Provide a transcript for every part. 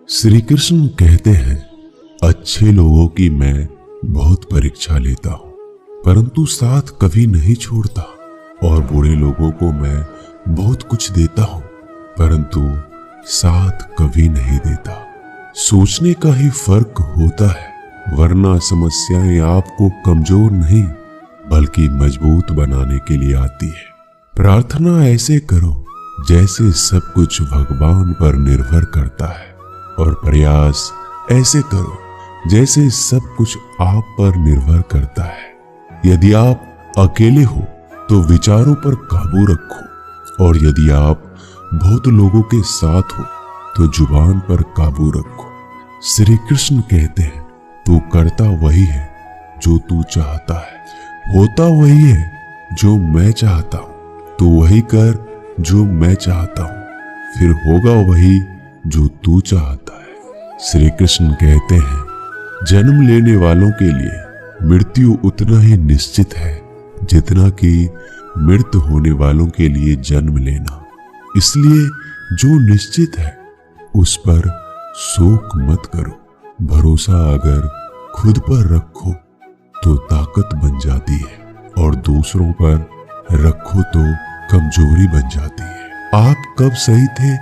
श्री कृष्ण कहते हैं, अच्छे लोगों की मैं बहुत परीक्षा लेता हूं, परंतु साथ कभी नहीं छोड़ता, और बुरे लोगों को मैं बहुत कुछ देता हूं, परंतु साथ कभी नहीं देता। सोचने का ही फर्क होता है, वरना समस्याएं आपको कमजोर नहीं बल्कि मजबूत बनाने के लिए आती है। प्रार्थना ऐसे करो जैसे सब कुछ भगवान पर निर्भर करता है, और प्रयास ऐसे करो जैसे सब कुछ आप पर निर्भर करता है। यदि आप अकेले हो तो विचारों पर काबू रखो, और यदि आप बहुत लोगों के साथ हो तो जुबान पर काबू रखो। श्री कृष्ण कहते हैं, तू करता वही है जो तू चाहता है, होता वही है जो मैं चाहता हूं, तू वही कर जो मैं चाहता हूं, फिर होगा वही जो तू चाहता है। श्री कृष्ण कहते हैं, जन्म लेने वालों के लिए मृत्यु उतना ही निश्चित है जितना कि मृत होने वालों के लिए जन्म लेना। इसलिए जो निश्चित है उस पर शोक मत करो। भरोसा अगर खुद पर रखो तो ताकत बन जाती है, और दूसरों पर रखो तो कमजोरी बन जाती है। आप कब सही थे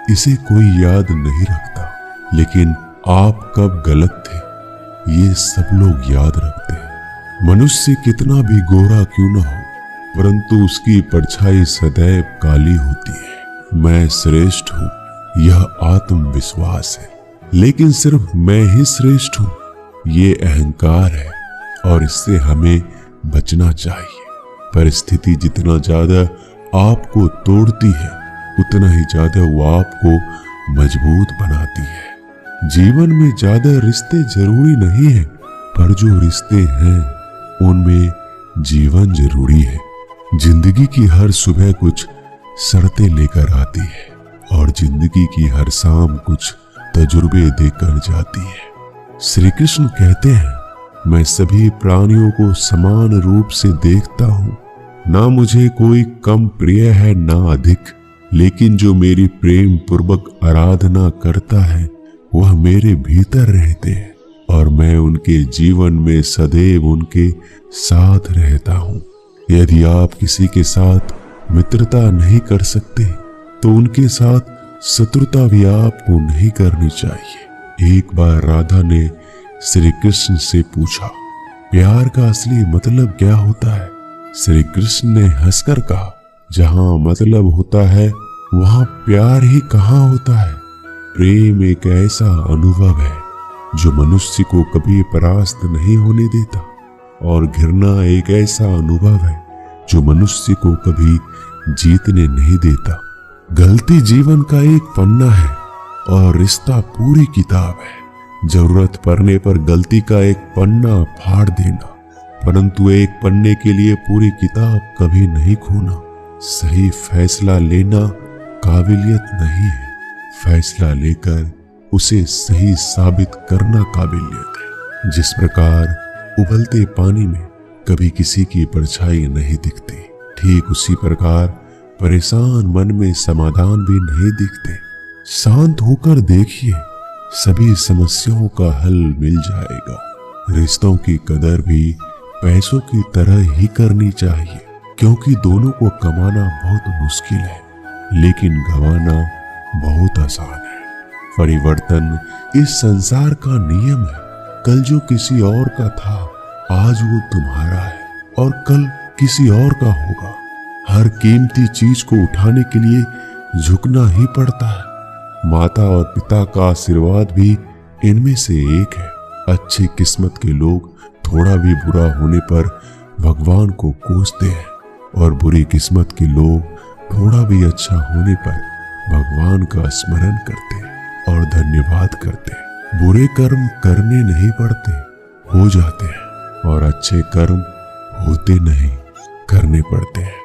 इसे कोई याद नहीं रखता, लेकिन आप कब गलत थे ये सब लोग याद रखते हैं। मनुष्य कितना भी गोरा क्यों न हो, परंतु उसकी परछाई सदैव काली होती है। मैं श्रेष्ठ हूं यह आत्मविश्वास है, लेकिन सिर्फ मैं ही श्रेष्ठ हूं ये अहंकार है, और इससे हमें बचना चाहिए। परिस्थिति जितना ज्यादा आपको तोड़ती है उतना ही ज्यादा वो आपको मजबूत बनाती है। जीवन में ज्यादा रिश्ते जरूरी नहीं है, पर जो रिश्ते हैं उनमें जीवन जरूरी है। जिंदगी की हर सुबह कुछ शर्तें लेकर आती है, और जिंदगी की हर शाम कुछ तजुर्बे देकर जाती है। श्री कृष्ण कहते हैं, मैं सभी प्राणियों को समान रूप से देखता हूँ, ना मुझे कोई कम प्रिय है ना अधिक, लेकिन जो मेरी प्रेम पूर्वक आराधना करता है वह मेरे भीतर रहते हैं, और मैं उनके जीवन में सदैव उनके साथ रहता हूँ। यदि आप किसी के साथ मित्रता नहीं कर सकते तो उनके साथ शत्रुता भी आपको नहीं करनी चाहिए। एक बार राधा ने श्री कृष्ण से पूछा, प्यार का असली मतलब क्या होता है? श्री कृष्ण ने हंसकर कहा, जहां मतलब होता है वहां प्यार ही कहाँ होता है। प्रेम एक ऐसा अनुभव है जो मनुष्य को कभी परास्त नहीं होने देता, और घृणा एक ऐसा अनुभव है जो मनुष्य को कभी जीतने नहीं देता। गलती जीवन का एक पन्ना है और रिश्ता पूरी किताब है। जरूरत पड़ने पर गलती का एक पन्ना फाड़ देना, परंतु एक पन्ने के लिए पूरी किताब कभी नहीं खोना। सही फैसला लेना काबिलियत नहीं है, फैसला लेकर उसे सही साबित करना काबिलियत है। जिस प्रकार उबलते पानी में कभी किसी की परछाई नहीं दिखती, ठीक उसी प्रकार परेशान मन में समाधान भी नहीं दिखते। शांत होकर देखिए, सभी समस्याओं का हल मिल जाएगा। रिश्तों की कदर भी पैसों की तरह ही करनी चाहिए, क्योंकि दोनों को कमाना बहुत मुश्किल है, लेकिन गंवाना बहुत आसान है। परिवर्तन इस संसार का नियम है। कल जो किसी और का था आज वो तुम्हारा है, और कल किसी और का होगा। हर कीमती चीज को उठाने के लिए झुकना ही पड़ता है। माता और पिता का आशीर्वाद भी इनमें से एक है। अच्छी किस्मत के लोग थोड़ा भी बुरा होने पर भगवान को कोसते हैं, और बुरी किस्मत के लोग थोड़ा भी अच्छा होने पर भगवान का स्मरण करते हैं और धन्यवाद करते हैं। बुरे कर्म करने नहीं पड़ते, हो जाते हैं, और अच्छे कर्म होते नहीं, करने पड़ते हैं।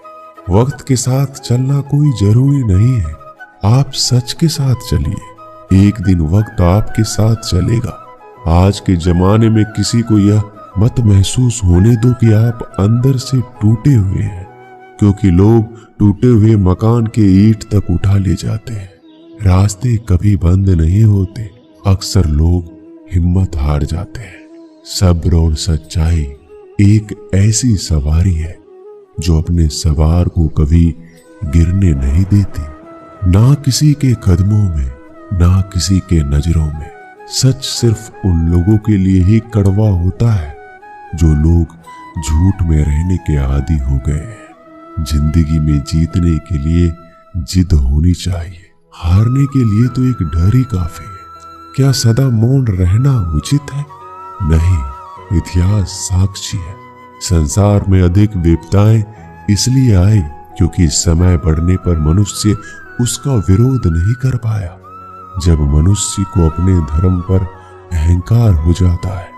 वक्त के साथ चलना कोई जरूरी नहीं है। आप सच के साथ चलिए, एक दिन वक्त आपके साथ चलेगा। आज के जमाने में किसी को यह मत महसूस होने दो कि आप अंदर से टूटे हुए हैं, क्योंकि लोग टूटे हुए मकान के ईंट तक उठा ले जाते हैं। रास्ते कभी बंद नहीं होते, अक्सर लोग हिम्मत हार जाते हैं। सब्र और सच्चाई एक ऐसी सवारी है जो अपने सवार को कभी गिरने नहीं देती, ना किसी के कदमों में, ना किसी के नजरों में। सच सिर्फ उन लोगों के लिए ही कड़वा होता है जो लोग झूठ में रहने के आदी हो गए हैं। जिंदगी में जीतने के लिए जिद होनी चाहिए, हारने के लिए तो एक डर ही काफी है। क्या सदा मौन रहना उचित है? नहीं, इतिहास साक्षी है। संसार में अधिक विपदाएं इसलिए आई क्योंकि समय बढ़ने पर मनुष्य उसका विरोध नहीं कर पाया। जब मनुष्य को अपने धर्म पर अहंकार हो जाता है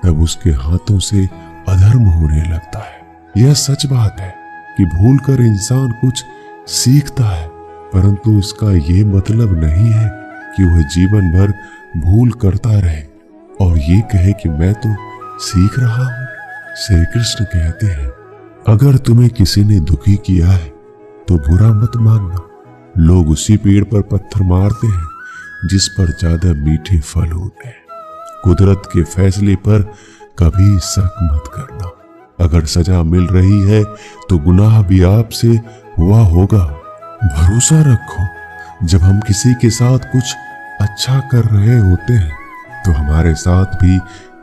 तब उसके हाथों से अधर्म होने लगता है। यह सच बात है कि भूलकर इंसान कुछ सीखता है, परंतु इसका ये मतलब नहीं है कि वह जीवन भर भूल करता रहे और ये कहे कि मैं तो सीख रहा हूं। श्री कृष्ण कहते हैं, अगर तुम्हें किसी ने दुखी किया है तो बुरा मत मानना। लोग उसी पेड़ पर पत्थर मारते हैं जिस पर ज्यादा मीठे फल होते हैं। कुदरत के फैसले पर कभी शक मत करना। अगर सजा मिल रही है तो गुनाह भी आपसे हुआ होगा। भरोसा रखो, जब हम किसी के साथ कुछ अच्छा कर रहे होते हैं तो हमारे साथ भी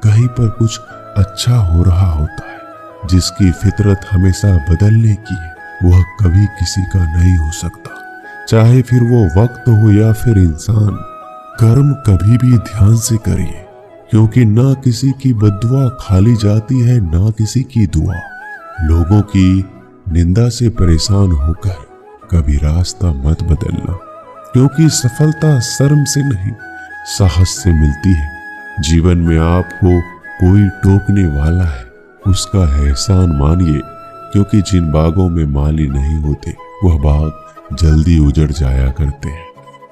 कहीं पर कुछ अच्छा हो रहा होता है। जिसकी फितरत हमेशा बदलने की है वह कभी किसी का नहीं हो सकता, चाहे फिर वो वक्त हो या फिर इंसान। कर्म कभी भी ध्यान से करिए, क्योंकि ना किसी की बद्दुआ खाली जाती है, ना किसी की दुआ। लोगों की निंदा से परेशान होकर कभी रास्ता मत बदलना, क्योंकि सफलता शर्म से नहीं साहस से मिलती है। जीवन में आपको कोई टोकने वाला है, उसका एहसान मानिए, क्योंकि जिन बागों में माली नहीं होते वह बाग जल्दी उजड़ जाया करते हैं।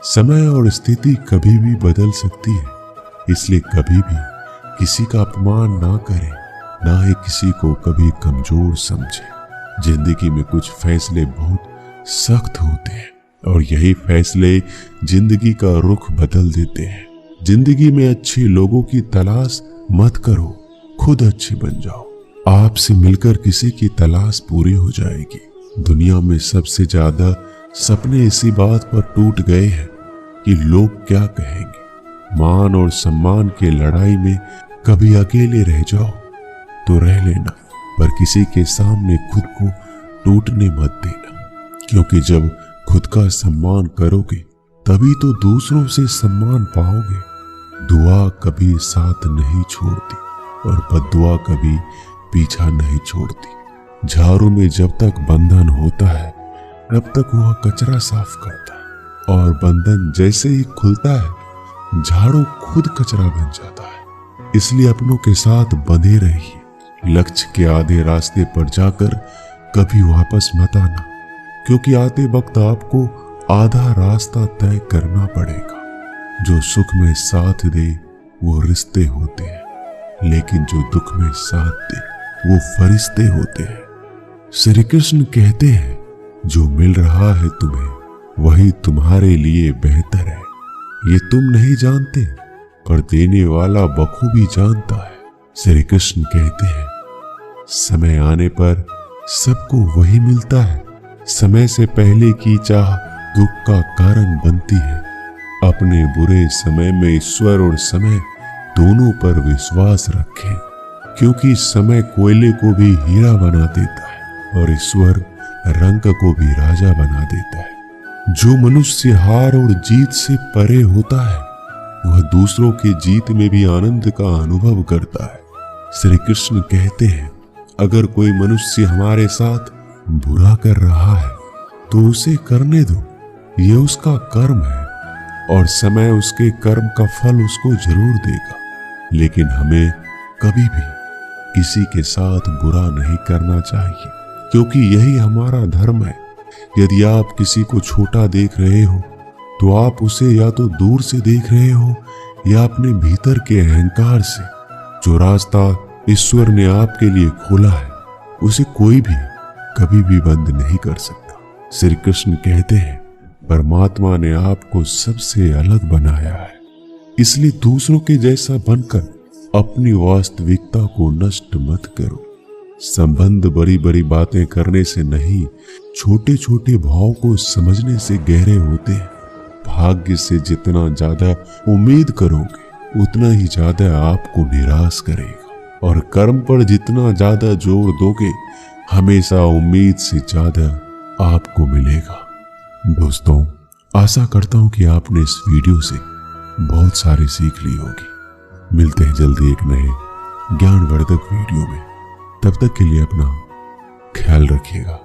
समय और स्थिति कभी भी बदल सकती है, इसलिए कभी भी किसी का अपमान ना करें, ना ही किसी को कभी कमजोर समझें। जिंदगी में कुछ फैसले बहुत सख्त होते हैं और यही फैसले जिंदगी का रुख बदल देते हैं। जिंदगी में अच्छे लोगों की तलाश मत करो, खुद अच्छे बन जाओ। आपसे मिलकर किसी की तलाश पूरी हो जाएगी। दुनिया में सबसे ज्यादा सपने इसी बात पर टूट गए हैं कि लोग क्या कहेंगे। मान और सम्मान की लड़ाई में कभी अकेले रह जाओ तो रह लेना, पर किसी के सामने खुद को टूटने मत देना, क्योंकि जब खुद का सम्मान करोगे तभी तो दूसरों से सम्मान पाओगे। दुआ कभी साथ नहीं छोड़ती और बद्दुआ कभी पीछा नहीं छोड़ती। झाड़ू में जब तक बंधन होता है तब तक वह कचरा साफ करता है, और बंधन जैसे ही खुलता है झाड़ू खुद कचरा बन जाता है। इसलिए अपनों के साथ बंधे रहिए। लक्ष्य के आधे रास्ते पर जाकर कभी वापस मत आना, क्योंकि आते वक्त आपको आधा रास्ता तय करना पड़ेगा। जो सुख में साथ दे वो रिश्ते होते हैं, लेकिन जो दुख में साथ दे वो फरिश्ते होते हैं। श्री कृष्ण कहते हैं, जो मिल रहा है तुम्हें वही तुम्हारे लिए बेहतर है। ये तुम नहीं जानते, पर देने वाला बखूबी जानता है। श्री कृष्ण कहते हैं, समय आने पर सबको वही मिलता है। समय से पहले की चाह दुख का कारण बनती है। अपने बुरे समय में ईश्वर और समय दोनों पर विश्वास रखें, क्योंकि समय कोयले को भी हीरा बना देता है और ईश्वर रंग को भी राजा बना देता है। जो मनुष्य हार और जीत से परे होता है वह दूसरों की जीत में भी आनंद का अनुभव करता है। श्री कृष्ण कहते हैं, अगर कोई मनुष्य हमारे साथ बुरा कर रहा है तो उसे करने दो, ये उसका कर्म है और समय उसके कर्म का फल उसको जरूर देगा। लेकिन हमें कभी भी किसी के साथ बुरा नहीं करना चाहिए, क्योंकि यही हमारा धर्म है। यदि आप किसी को छोटा देख रहे हो तो आप उसे या तो दूर से देख रहे हो या अपने भीतर के अहंकार से। जो रास्ता ईश्वर ने आपके लिए खोला है उसे कोई भी कभी भी बंद नहीं कर सकता। श्री कृष्ण कहते हैं, परमात्मा ने आपको सबसे अलग बनाया है इसलिए दूसरों के जैसा बनकर अपनी वास्तविकता को नष्ट मत करो। संबंध बड़ी बड़ी बातें करने से नहीं, छोटे छोटे भाव को समझने से गहरे होते हैं। भाग्य से जितना ज्यादा उम्मीद करोगे उतना ही ज्यादा आपको निराश करेगा, और कर्म पर जितना ज्यादा जोर दोगे हमेशा उम्मीद से ज्यादा आपको मिलेगा। दोस्तों, आशा करता हूं कि आपने इस वीडियो से बहुत सारी सीख ली होगी। मिलते हैं जल्दी एक नए ज्ञानवर्धक वीडियो में। तब तक के लिए अपना ख्याल रखिएगा।